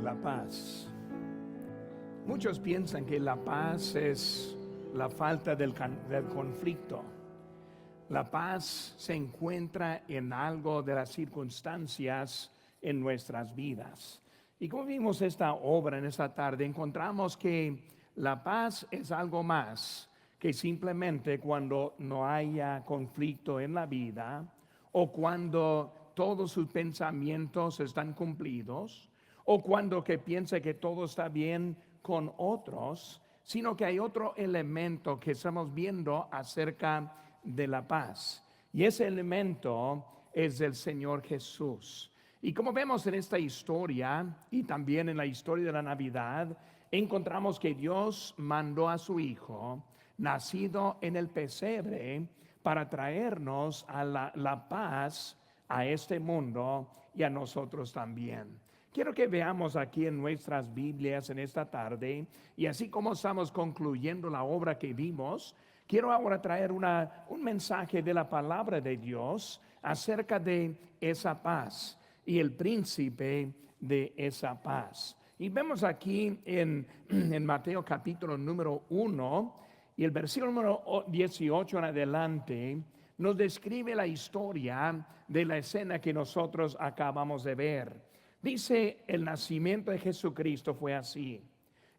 La paz. Muchos piensan que la paz es la falta del conflicto. La paz se encuentra en algo de las circunstancias en nuestras vidas. Y como vimos esta obra en esta tarde, encontramos que la paz es algo más que simplemente cuando no haya conflicto en la vida o cuando todos sus pensamientos están cumplidos o cuando que piensa que todo está bien con otros, sino que hay otro elemento que estamos viendo acerca de la paz. Y ese elemento es el Señor Jesús. Y como vemos en esta historia y también en la historia de la Navidad, encontramos que Dios mandó a su Hijo, nacido en el pesebre, para traernos a la paz a este mundo y a nosotros también. Quiero que veamos aquí en nuestras Biblias en esta tarde, y así como estamos concluyendo la obra que vimos, quiero ahora traer un mensaje de la palabra de Dios acerca de esa paz y el príncipe de esa paz. Y vemos aquí en Mateo capítulo número 1 y el versículo número 18 en adelante nos describe la historia de la escena que nosotros acabamos de ver. Dice, el nacimiento de Jesucristo fue así: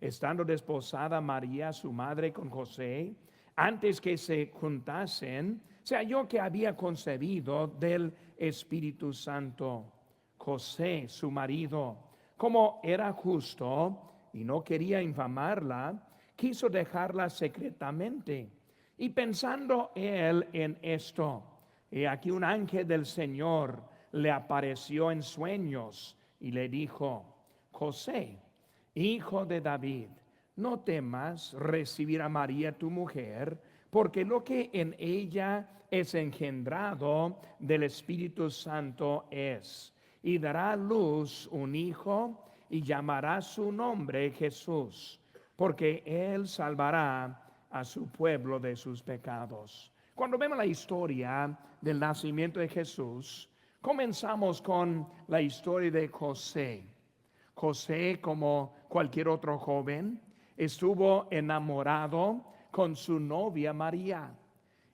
estando desposada María, su madre, con José, antes que se juntasen, se halló que había concebido del Espíritu Santo. José, su marido, como era justo y no quería infamarla, quiso dejarla secretamente. Y pensando él en esto, he aquí un ángel del Señor le apareció en sueños y le dijo: José, hijo de David, no temas recibir a María tu mujer, porque lo que en ella es engendrado del Espíritu Santo es, y dará a luz un hijo, y llamará su nombre Jesús, porque él salvará a su pueblo de sus pecados. Cuando vemos la historia del nacimiento de Jesús, comenzamos con la historia de José. José, como cualquier otro joven, estuvo enamorado con su novia María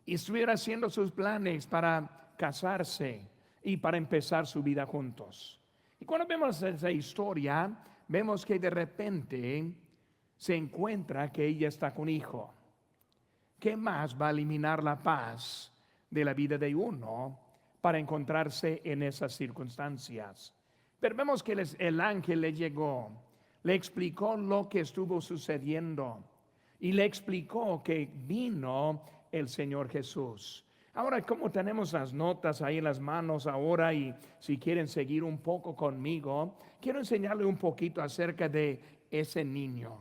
y estuviera haciendo sus planes para casarse y para empezar su vida juntos. Y cuando vemos esa historia, vemos que de repente se encuentra que ella está con hijo. ¿Qué más va a eliminar la paz de la vida de uno para encontrarse en esas circunstancias? Pero vemos que el ángel le llegó, le explicó lo que estuvo sucediendo y le explicó que vino el Señor Jesús. Ahora, como tenemos las notas ahí en las manos ahora, y si quieren seguir un poco conmigo, quiero enseñarle un poquito acerca de ese niño.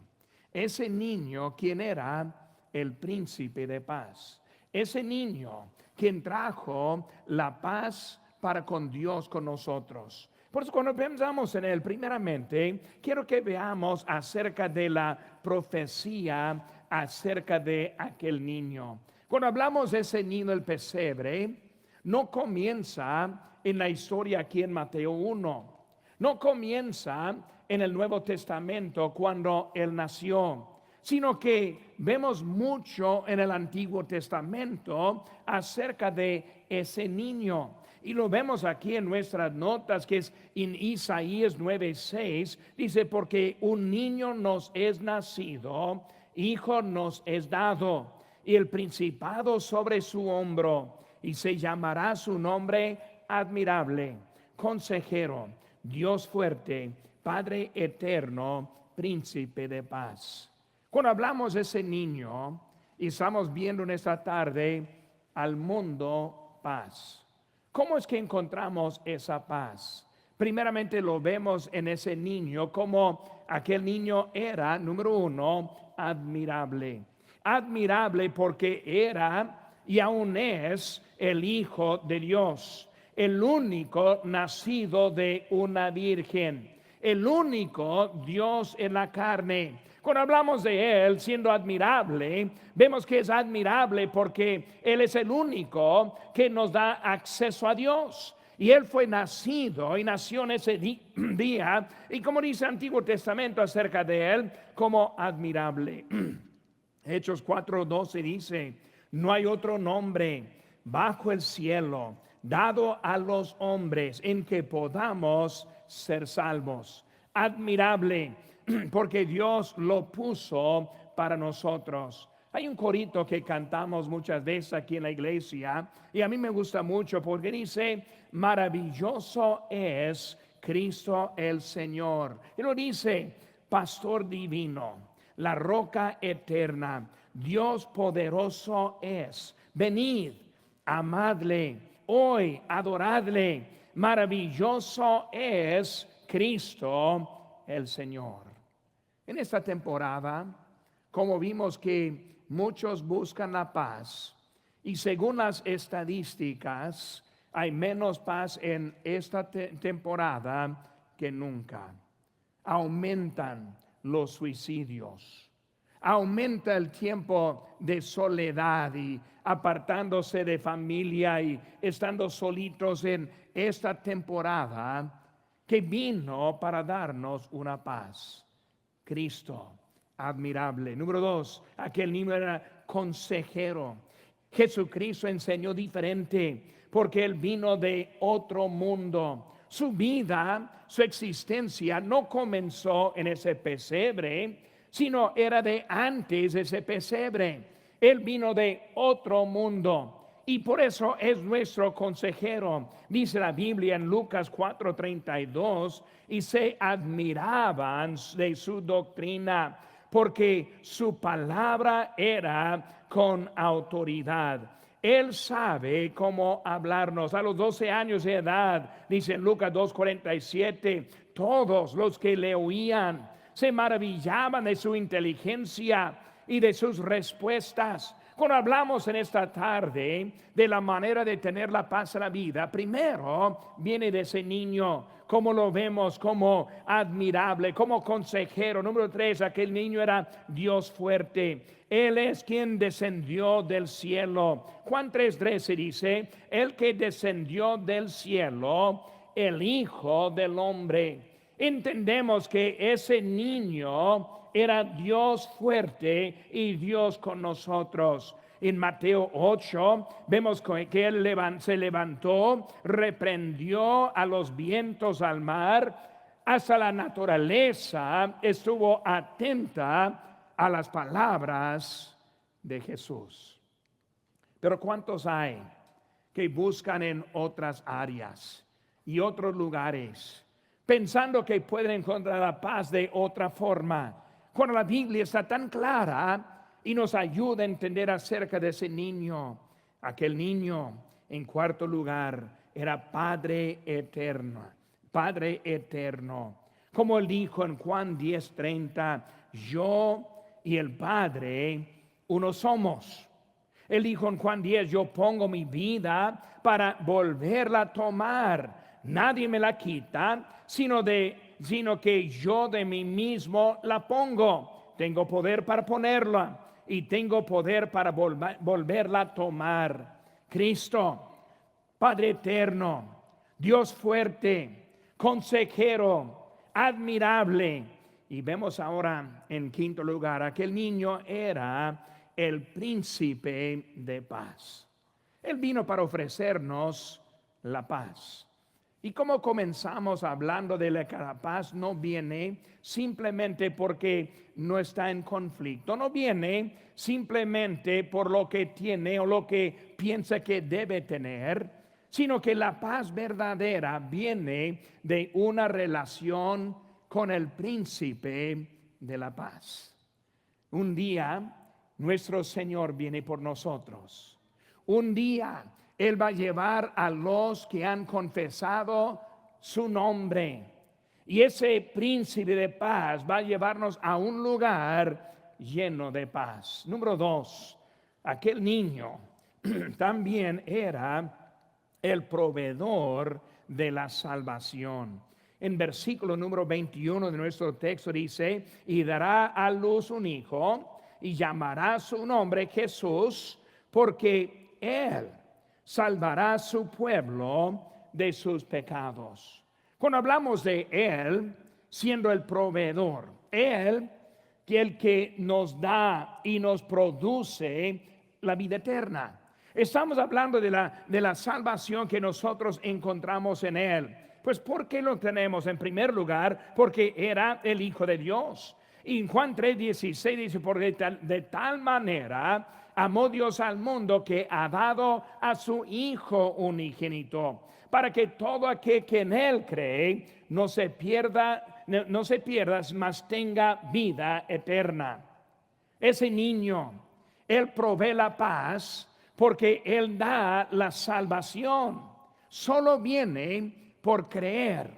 Ese niño, ¿quién era? El príncipe de paz. Ese niño quien trajo la paz para con Dios, con nosotros. Por eso cuando pensamos en él, primeramente, quiero que veamos acerca de la profecía acerca de aquel niño. Cuando hablamos de ese niño del pesebre, no comienza en la historia aquí en Mateo 1. No comienza en el Nuevo Testamento cuando él nació, sino que vemos mucho en el Antiguo Testamento acerca de ese niño. Y lo vemos aquí en nuestras notas, que es en Isaías 9:6, dice: porque un niño nos es nacido, hijo nos es dado, y el principado sobre su hombro, y se llamará su nombre Admirable, Consejero, Dios fuerte, Padre eterno, Príncipe de paz. Cuando hablamos de ese niño, y estamos viendo en esta tarde al mundo paz. ¿Cómo es que encontramos esa paz? Primeramente lo vemos en ese niño, como aquel niño era, número uno, admirable. Admirable porque era y aún es el Hijo de Dios, el único nacido de una virgen, el único Dios en la carne. Cuando hablamos de él siendo admirable, vemos que es admirable porque él es el único que nos da acceso a Dios. Y él fue nacido y nació en ese día. Y como dice el Antiguo Testamento acerca de él, como admirable. Hechos 4:12 dice, no hay otro nombre bajo el cielo dado a los hombres en que podamos ser salvos. Admirable, porque Dios lo puso para nosotros. Hay un corito que cantamos muchas veces aquí en la iglesia y a mí me gusta mucho porque dice, maravilloso es Cristo el Señor. Y lo dice, pastor divino, la roca eterna, Dios poderoso es. Venid, amadle, hoy adoradle, maravilloso es Cristo el Señor. En esta temporada, como vimos que muchos buscan la paz, y según las estadísticas, hay menos paz en esta temporada que nunca. Aumentan los suicidios, aumenta el tiempo de soledad y apartándose de familia y estando solitos en esta temporada que vino para darnos una paz. Cristo, admirable. Número 2, aquel niño era consejero. Jesucristo enseñó diferente porque él vino de otro mundo. Su vida, su existencia no comenzó en ese pesebre, sino era de antes de ese pesebre. Él vino de otro mundo. Y por eso es nuestro consejero. Dice la Biblia en Lucas 4:32, y se admiraban de su doctrina, porque su palabra era con autoridad. Él sabe cómo hablarnos. A los 12 años de edad, dice en Lucas 2:47, todos los que le oían se maravillaban de su inteligencia y de sus respuestas. Cuando hablamos en esta tarde de la manera de tener la paz en la vida, primero viene de ese niño, como lo vemos, como admirable, como consejero. Número 3, aquel niño era Dios fuerte. Él es quien descendió del cielo. Juan 3:13 dice, el que descendió del cielo, el Hijo del Hombre. Entendemos que ese niño era Dios fuerte y Dios con nosotros. En Mateo 8 vemos que él se levantó, reprendió a los vientos, al mar, hasta la naturaleza estuvo atenta a las palabras de Jesús. Pero ¿cuántos hay que buscan en otras áreas y otros lugares, pensando que pueden encontrar la paz de otra forma, cuando la Biblia está tan clara y nos ayuda a entender acerca de ese niño? Aquel niño, en cuarto lugar, era Padre eterno. Padre eterno. Como él dijo en Juan 10:30, yo y el Padre uno somos. Él dijo en Juan 10, yo pongo mi vida para volverla a tomar. Nadie me la quita, sino que yo de mí mismo la pongo. Tengo poder para ponerla y tengo poder para volverla a tomar. Cristo, Padre eterno, Dios fuerte, consejero, admirable. Y vemos ahora en quinto lugar, aquel niño era el príncipe de paz. Él vino para ofrecernos la paz. Y como comenzamos hablando de la paz, no viene simplemente porque no está en conflicto, no viene simplemente por lo que tiene o lo que piensa que debe tener, sino que la paz verdadera viene de una relación con el príncipe de la paz. Un día nuestro Señor viene por nosotros. Un día Él va a llevar a los que han confesado su nombre. Y ese príncipe de paz va a llevarnos a un lugar lleno de paz. Número 2, aquel niño también era el proveedor de la salvación. En versículo número 21 de nuestro texto dice, y dará a luz un hijo y llamará su nombre Jesús, porque él salvará a su pueblo de sus pecados. Cuando hablamos de Él siendo el proveedor, Él que el que nos da y nos produce la vida eterna. Estamos hablando de la salvación que nosotros encontramos en Él. Pues ¿por qué lo tenemos? En primer lugar, porque era el Hijo de Dios. Y en Juan 3:16 dice, porque de tal manera amó Dios al mundo que ha dado a su Hijo unigénito, para que todo aquel que en Él cree no se pierda, mas tenga vida eterna. Ese niño, Él provee la paz porque Él da la salvación. Solo viene por creer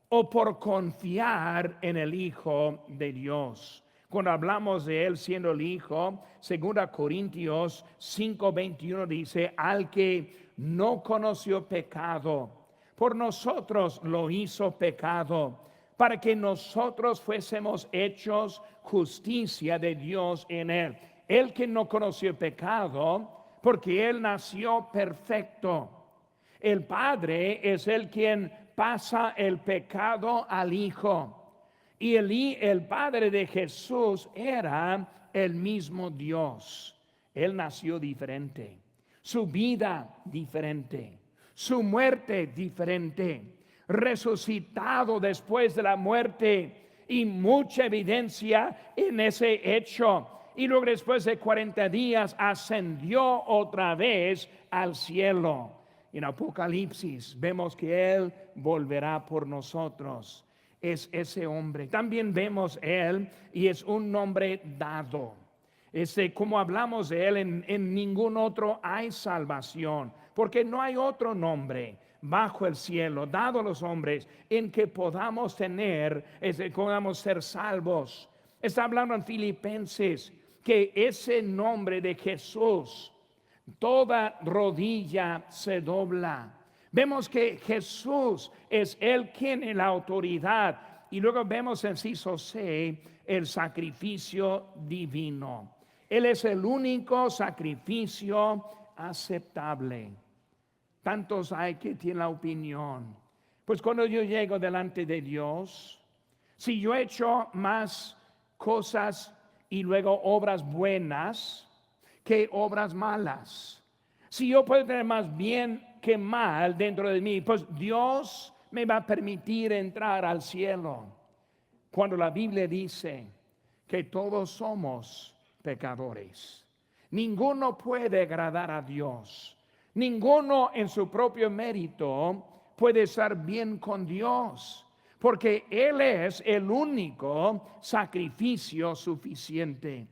o por confiar en el Hijo de Dios. Cuando hablamos de Él siendo el Hijo, 2 Corintios 5:21 dice, al que no conoció pecado, por nosotros lo hizo pecado, para que nosotros fuésemos hechos justicia de Dios en Él. El que no conoció pecado, porque Él nació perfecto. El Padre es el quien pasa el pecado al Hijo. Y el Padre de Jesús era el mismo Dios. Él nació diferente, su vida diferente, su muerte diferente, resucitado después de la muerte y mucha evidencia en ese hecho. Y luego después de 40 días ascendió otra vez al cielo. En Apocalipsis vemos que Él volverá por nosotros. Es ese hombre. También vemos Él y es un nombre dado. Como hablamos de Él, en ningún otro hay salvación, porque no hay otro nombre bajo el cielo dado a los hombres en que podamos podamos ser salvos. Está hablando en Filipenses que ese nombre de Jesús, toda rodilla se dobla. Vemos que Jesús es el quien en la autoridad. Y luego vemos en inciso C el sacrificio divino. Él es el único sacrificio aceptable. Tantos hay que tienen la opinión. Pues cuando yo llego delante de Dios, si yo he hecho más cosas y luego obras buenas que obras malas, si yo puedo tener más bien que mal dentro de mí, pues Dios me va a permitir entrar al cielo. Cuando la Biblia dice que todos somos pecadores, ninguno puede agradar a Dios, ninguno en su propio mérito puede estar bien con Dios, porque Él es el único sacrificio suficiente.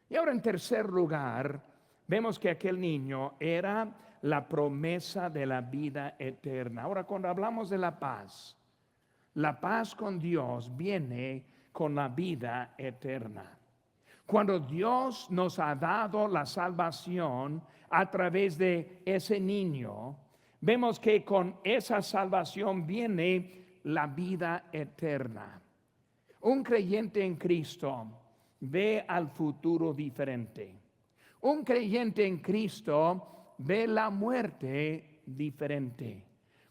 Y ahora en tercer lugar, vemos que aquel niño era la promesa de la vida eterna. Ahora, cuando hablamos de la paz con Dios viene con la vida eterna. Cuando Dios nos ha dado la salvación a través de ese niño, vemos que con esa salvación viene la vida eterna. Un creyente en Cristo ve al futuro diferente. Un creyente en Cristo ve la muerte diferente.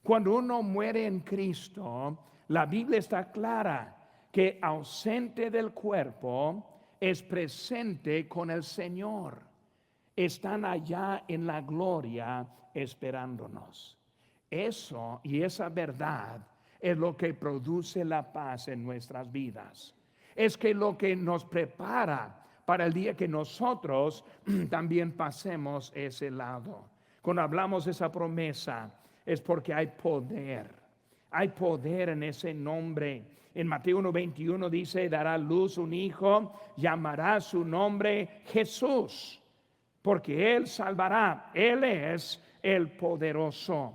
Cuando uno muere en Cristo, la Biblia está clara que ausente del cuerpo es presente con el Señor. Están allá en la gloria esperándonos. Eso y esa verdad es lo que produce la paz en nuestras vidas. Es que lo que nos prepara para el día que nosotros también pasemos ese lado. Cuando hablamos de esa promesa es porque hay poder. Hay poder en ese nombre. En Mateo 1:21 dice, dará a luz un hijo, llamará su nombre Jesús, porque Él salvará. Él es el poderoso.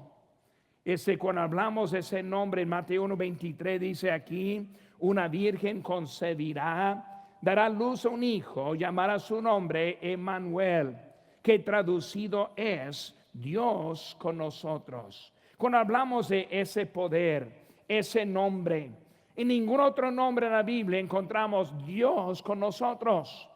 Cuando hablamos de ese nombre en Mateo 1:23 dice aquí, una virgen concebirá, dará luz a un hijo, llamará su nombre Emmanuel, que traducido es Dios con nosotros. Cuando hablamos de ese poder, ese nombre, en ningún otro nombre en la Biblia encontramos Dios con nosotros.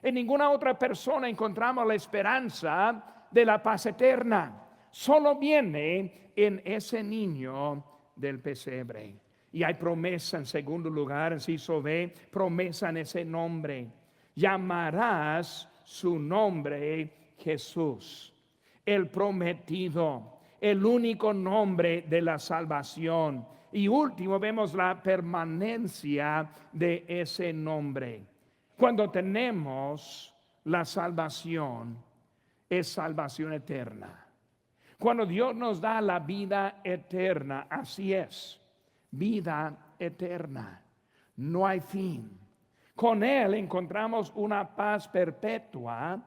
En ninguna otra persona encontramos la esperanza de la paz eterna. solo viene en ese niño del pesebre. Y hay promesa en segundo lugar, inciso B, promesa en ese nombre. Llamarás su nombre Jesús, el prometido, el único nombre de la salvación. Y último, vemos la permanencia de ese nombre. Cuando tenemos la salvación, es salvación eterna. Cuando Dios nos da la vida eterna, así es, vida eterna, no hay fin. Con Él encontramos una paz perpetua,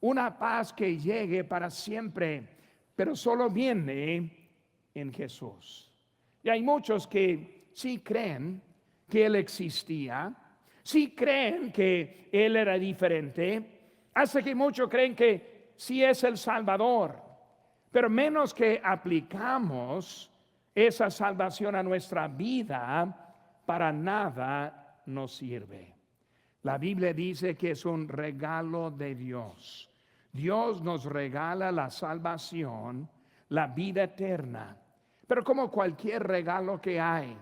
una paz que llegue para siempre, pero solo viene en Jesús. Y hay muchos que sí creen que Él existía, sí creen que Él era diferente, hasta que muchos creen que sí es el Salvador, pero menos que aplicamos esa salvación a nuestra vida, para nada nos sirve. La Biblia dice que es un regalo de Dios. Dios nos regala la salvación, la vida eterna. Pero como cualquier regalo que hay,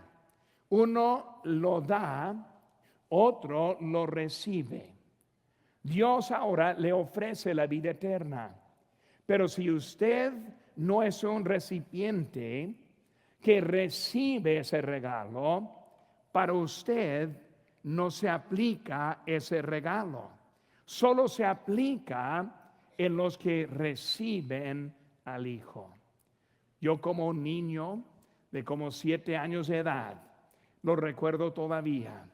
uno lo da, otro lo recibe. Dios ahora le ofrece la vida eterna. Pero si usted no es un recipiente que recibe ese regalo, para usted no se aplica ese regalo. Solo se aplica en los que reciben al Hijo. Yo como un niño de como 7 años de edad, lo recuerdo todavía.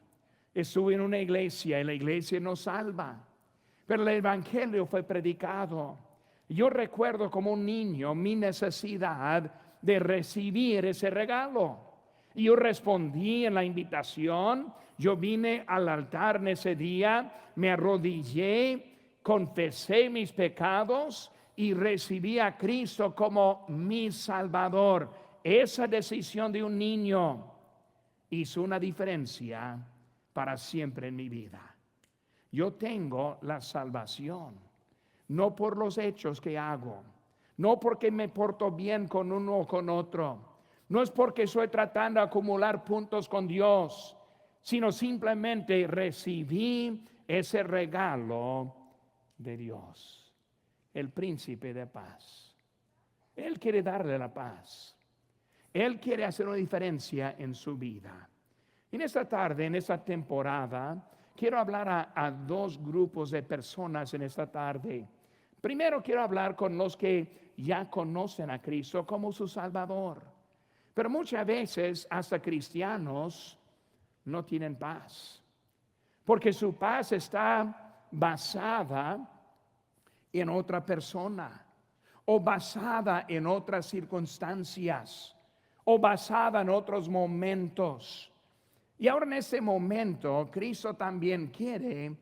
Estuve en una iglesia y la iglesia nos salva, pero el evangelio fue predicado. Yo recuerdo como un niño mi necesidad de recibir ese regalo. Y yo respondí en la invitación. Yo vine al altar en ese día, me arrodillé, confesé mis pecados y recibí a Cristo como mi Salvador. Esa decisión de un niño hizo una diferencia para siempre en mi vida. Yo tengo la salvación, no por los hechos que hago, no porque me porto bien con uno o con otro, no es porque estoy tratando de acumular puntos con Dios, sino simplemente recibí ese regalo de Dios, el príncipe de paz. Él quiere darle la paz. Él quiere hacer una diferencia en su vida. En esta tarde, en esta temporada, quiero hablar a 2 grupos de personas en esta tarde. Primero quiero hablar con los que ya conocen a Cristo como su Salvador. Pero muchas veces hasta cristianos no tienen paz, porque su paz está basada en otra persona, o basada en otras circunstancias, o basada en otros momentos. Y ahora en este momento, Cristo también quiere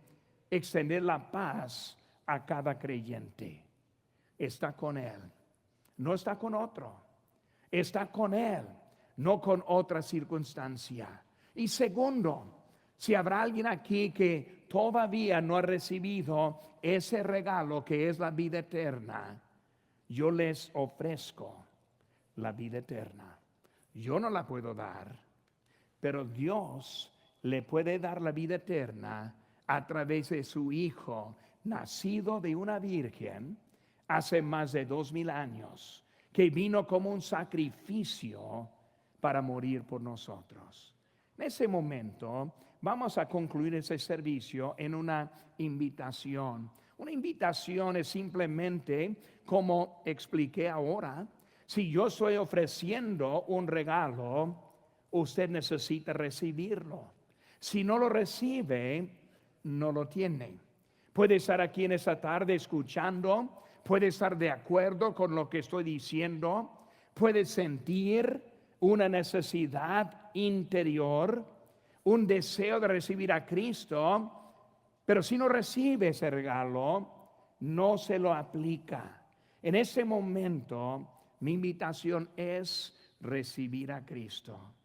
extender la paz a cada creyente. Está con Él, no está con otro. Está con Él, no con otra circunstancia. Y segundo, si habrá alguien aquí que todavía no ha recibido ese regalo que es la vida eterna, yo les ofrezco la vida eterna. Yo no la puedo dar, pero Dios le puede dar la vida eterna a través de su Hijo, nacido de una virgen hace más de 2000 años, que vino como un sacrificio para morir por nosotros. En ese momento vamos a concluir ese servicio en una invitación. Una invitación es simplemente, como expliqué ahora, si yo estoy ofreciendo un regalo, usted necesita recibirlo. Si no lo recibe, no lo tiene. Puede estar aquí en esta tarde escuchando, puede estar de acuerdo con lo que estoy diciendo, puede sentir una necesidad interior, un deseo de recibir a Cristo, pero si no recibe ese regalo, no se lo aplica. En ese momento, mi invitación es recibir a Cristo.